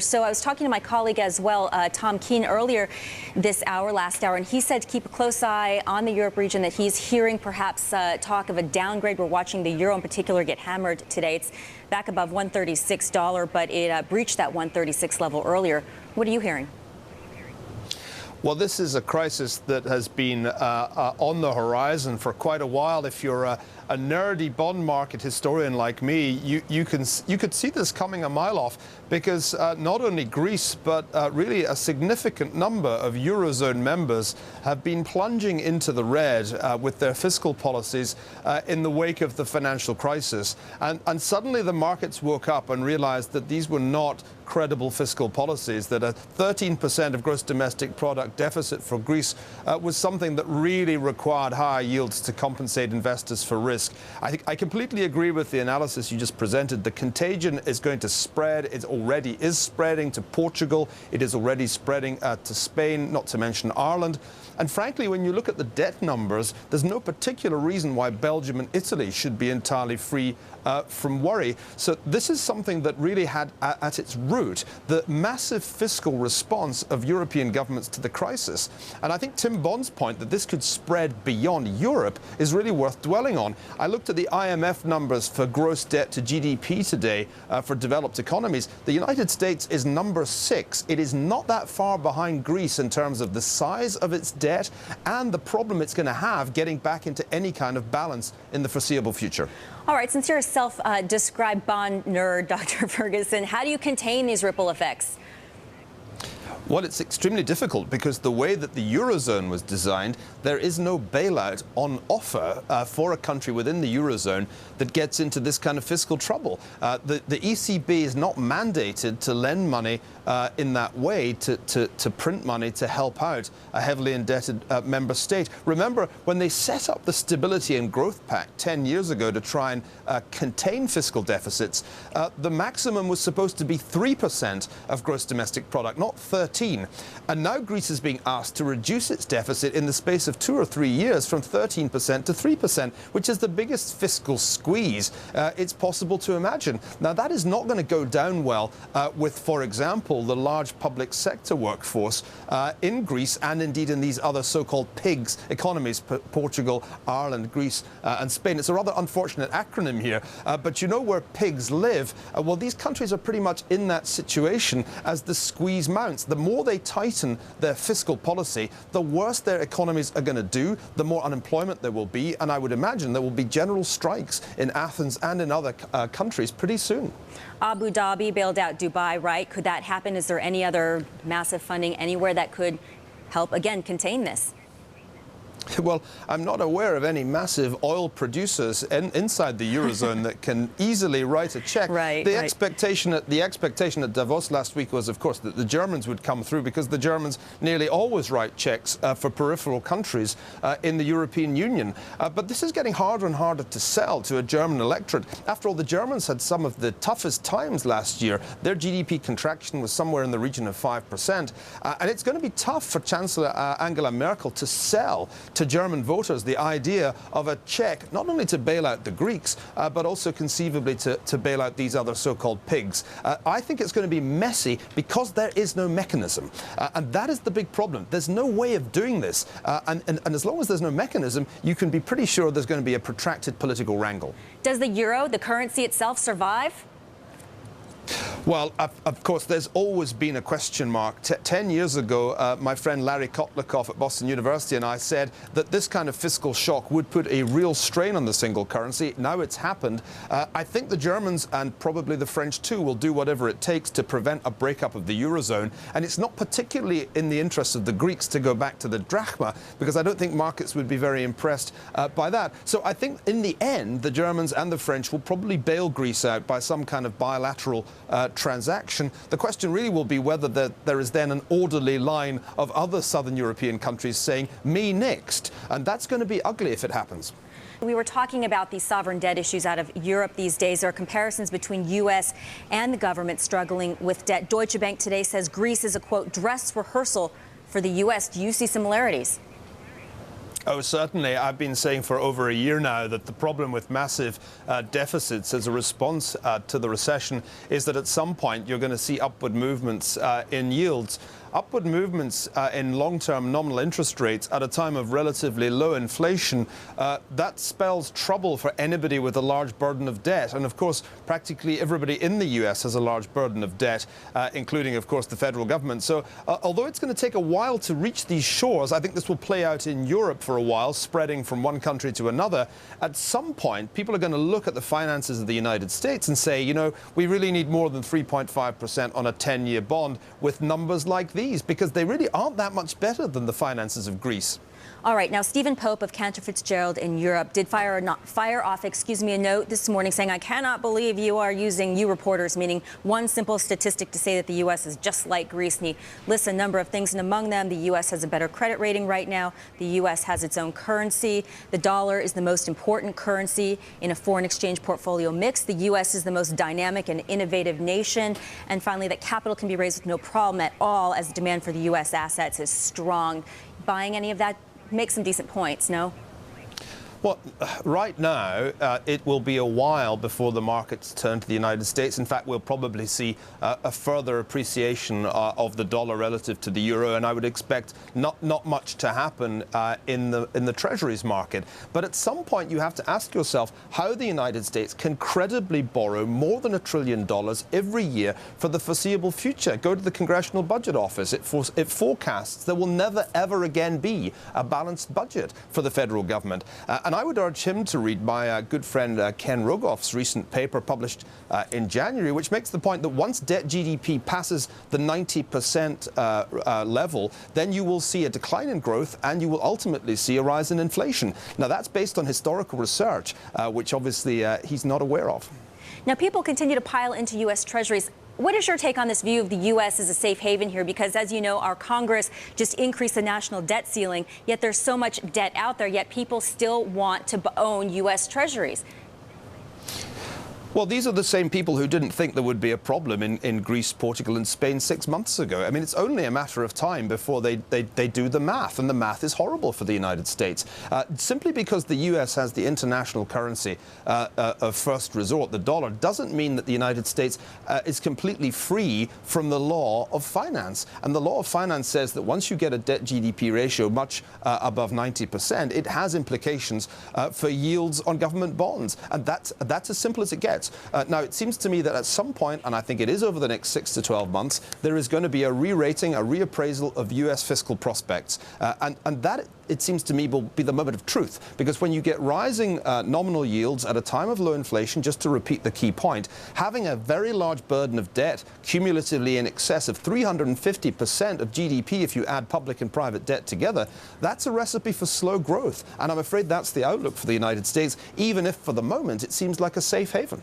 So I was talking to my colleague as well, Tom Keene, earlier this hour, last hour, and he said to keep a close eye on the Europe region, that he's hearing perhaps talk of a downgrade. We're watching the euro in particular get hammered today. It's back above $1.36, but it breached that 1.36 level earlier. What are you hearing? Well, this is a crisis that has been on the horizon for quite a while. If you're a nerdy bond market historian like me, you could see this coming a mile off, because not only Greece, but really a significant number of Eurozone members have been plunging into the red with their fiscal policies in the wake of the financial crisis. And suddenly the markets woke up and realized that these were not credible fiscal policies, that a 13% of gross domestic product deficit for Greece was something that really required higher yields to compensate investors for risk. I completely agree with the analysis you just presented. The contagion is going to spread. It already is spreading to Portugal. It is already spreading to Spain, not to mention Ireland. And frankly, when you look at the debt numbers, there's no particular reason why Belgium and Italy should be entirely free from worry. So this is something that really had at its root the massive fiscal response of European governments to the crisis. And I think Tim Bond's point that this could spread beyond Europe is really worth dwelling on. I looked at the IMF numbers for gross debt to GDP today for developed economies. The United States is number 6. It is not that far behind Greece in terms of the size of its debt and the problem it's going to have getting back into any kind of balance in the foreseeable future. All right, since you're a self-described bond nerd, Dr. Ferguson, how do you contain these ripple effects? Well, it's extremely difficult, because the way that the Eurozone was designed, there is no bailout on offer for a country within the Eurozone that gets into this kind of fiscal trouble. The ECB is not mandated to lend money in that way, to print money to help out a heavily indebted member state. Remember, when they set up the Stability and Growth Pact 10 years ago to try and contain fiscal deficits, the maximum was supposed to be 3% of gross domestic product, not 13%. And now Greece is being asked to reduce its deficit in the space of 2 or 3 years from 13% to 3%, which is the biggest fiscal squeeze it's possible to imagine. Now, that is not going to go down well with, for example, the large public sector workforce in Greece, and indeed in these other so-called PIGS economies, Portugal, Ireland, Greece and Spain. It's a rather unfortunate acronym here, but you know where PIGS live. Well, these countries are pretty much in that situation as the squeeze mounts. The more they tighten their fiscal policy, the worse their economies are going to do, the more unemployment there will be, and I would imagine there will be general strikes in Athens and in other countries pretty soon. Abu Dhabi bailed out Dubai, right? Could that happen? Is there any other massive funding anywhere that could help, again, contain this? Well, I'm not aware of any massive oil producers inside the Eurozone that can easily write a check. The expectation at Davos last week was, of course, that the Germans would come through, because the Germans nearly always write checks for peripheral countries in the European Union. But this is getting harder and harder to sell to a German electorate. After all, the Germans had some of the toughest times last year. Their GDP contraction was somewhere in the region of 5%. And it's going to be tough for Chancellor Angela Merkel to sell to German voters the idea of a check, not only to bail out the Greeks, but also conceivably to bail out these other so-called pigs. I think it's going to be messy because there is no mechanism. And that is the big problem. There's no way of doing this. And as long as there's no mechanism, you can be pretty sure there's going to be a protracted political wrangle. Does the euro, the currency itself, survive? Well, of course, there's always been a question mark. 10 years ago, my friend Larry Kotlikoff at Boston University and I said that this kind of fiscal shock would put a real strain on the single currency. Now it's happened. I think the Germans, and probably the French too, will do whatever it takes to prevent a breakup of the Eurozone. And it's not particularly in the interest of the Greeks to go back to the drachma, because I don't think markets would be very impressed by that. So I think in the end, the Germans and the French will probably bail Greece out by some kind of bilateral transaction. The question really will be whether there is then an orderly line of other southern European countries saying, me next. And that's going to be ugly if it happens. We were talking about these sovereign debt issues out of Europe these days. There are comparisons between U.S. and the government struggling with debt. Deutsche Bank today says Greece is a, quote, dress rehearsal for the U.S. Do you see similarities? Oh, certainly. I've been saying for over a year now that the problem with massive deficits as a response to the recession is that at some point you're going to see upward movements in yields. Upward movements in long-term nominal interest rates at a time of relatively low inflation, that spells trouble for anybody with a large burden of debt. And of course, practically everybody in the US has a large burden of debt, including, of course, the federal government. So although it's going to take a while to reach these shores, I think this will play out in Europe for a while, spreading from one country to another. At some point, people are going to look at the finances of the United States and say, you know, we really need more than 3.5% on a 10-year bond with numbers like these, because they really aren't that much better than the finances of Greece. All right. Now, Stephen Pope of Cantor Fitzgerald in Europe did fire off a note this morning saying, I cannot believe you are using, you reporters, meaning one simple statistic to say that the U.S. is just like Greece. And he lists a number of things, and among them, the U.S. has a better credit rating right now. The U.S. has its own currency. The dollar is the most important currency in a foreign exchange portfolio mix. The U.S. is the most dynamic and innovative nation. And finally, that capital can be raised with no problem at all as demand for the U.S. assets is strong. Buying any of that? Make some decent points, no? Well, right now, it will be a while before the markets turn to the United States. In fact, we'll probably see a further appreciation of the dollar relative to the euro, and I would expect not much to happen in the treasuries market. But at some point, you have to ask yourself how the United States can credibly borrow more than $1 trillion every year for the foreseeable future. Go to the Congressional Budget Office. It forecasts there will never, ever again be a balanced budget for the federal government. And I would urge him to read my good friend Ken Rogoff's recent paper published in January, which makes the point that once debt GDP passes the 90% level, then you will see a decline in growth and you will ultimately see a rise in inflation. Now, that's based on historical research, which obviously he's not aware of. Now, people continue to pile into U.S. Treasuries. What is your take on this view of the U.S. as a safe haven here? Because, as you know, our Congress just increased the national debt ceiling, yet there's so much debt out there, yet people still want to own U.S. Treasuries. Well, these are the same people who didn't think there would be a problem in Greece, Portugal and Spain 6 months ago. I mean, it's only a matter of time before they do the math, and the math is horrible for the United States. Simply because the U.S. has the international currency of first resort, the dollar, doesn't mean that the United States is completely free from the law of finance. And the law of finance says that once you get a debt-GDP ratio much above 90%, it has implications for yields on government bonds. And that's as simple as it gets. Now, it seems to me that at some point, and I think it is over the next 6 to 12 months, there is going to be a re-rating, a reappraisal of U.S. fiscal prospects. And that, it seems to me, will be the moment of truth. Because when you get rising nominal yields at a time of low inflation, just to repeat the key point, having a very large burden of debt, cumulatively in excess of 350% of GDP if you add public and private debt together, that's a recipe for slow growth. And I'm afraid that's the outlook for the United States, even if for the moment it seems like a safe haven.